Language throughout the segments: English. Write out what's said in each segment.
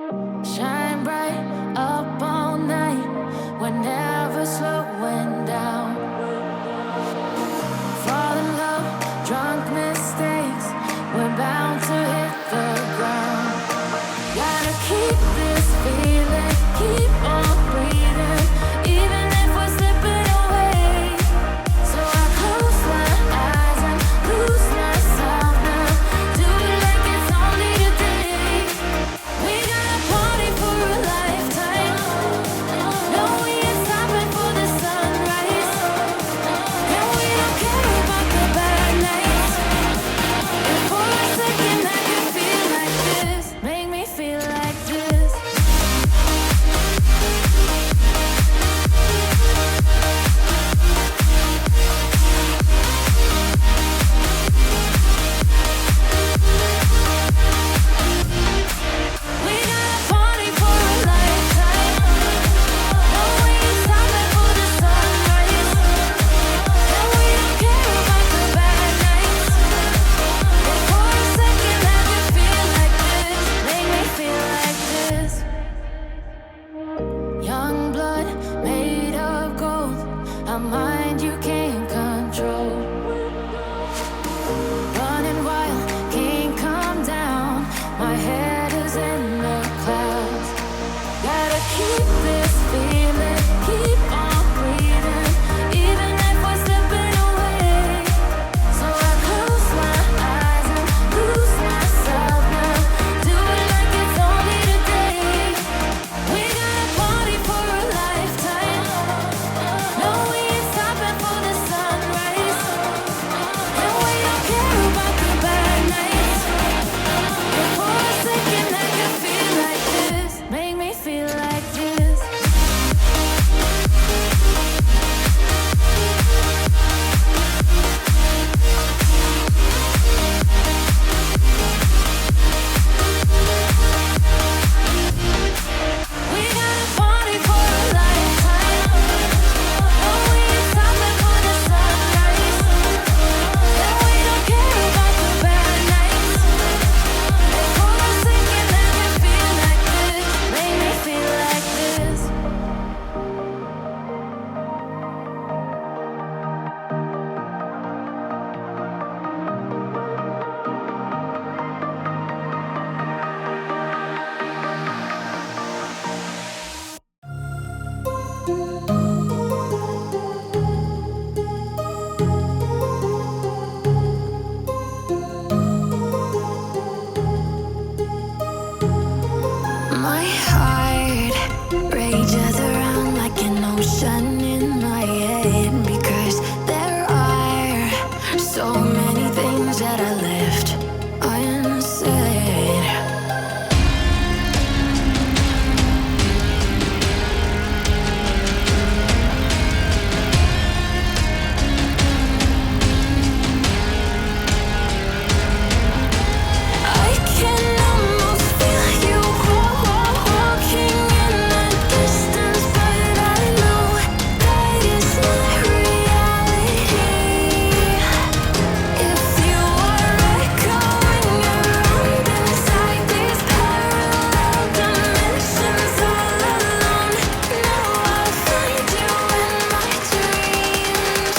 Shine bright up all night. We're never slowing down. Fall in love, drunk mistakes. We're bound to hit the ground. Gotta keep this feeling, keep on breathing, even if we're slipping away. So I close my eyes and lose myself now. Do it like it's only today. We got a party for a lifetime. No, we ain't stopping for the sunrise. And we don't care about the bad nights. And for a second I can feel like this. Make me feel like this. We got a party for a lifetime. No, we ain't stopping for the sunrise. And we don't care about the bad nights. And for a second I can feel like this. Make me feel like this. Young blood made of gold. A mind you can't control. Running wild, can't come down. My head is in the clouds. Gotta keep this feeling, keep on breathing, even if we're slipping away. So I close my eyes and lose myself now. Do it like it's only today. We got a party for a lifetime. No, we ain't stopping for the sunrise. And we don't care about the bad nights. And for a second I can feel like this. Make me feel like this. We got a party for a lifetime. No, we ain't stopping for the sunrise. And we don't care about the bad nights. And for a second I can feel like this. Make me feel like this. My heart rages around like an ocean in my head because there are so many things that I left unsaid. I can almost feel you walking in the distance, but I know that is not reality. If you are echoing around inside these parallel dimensions all alone, now I'll find you in my dreams.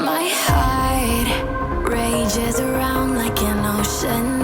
My heart rages around like an ocean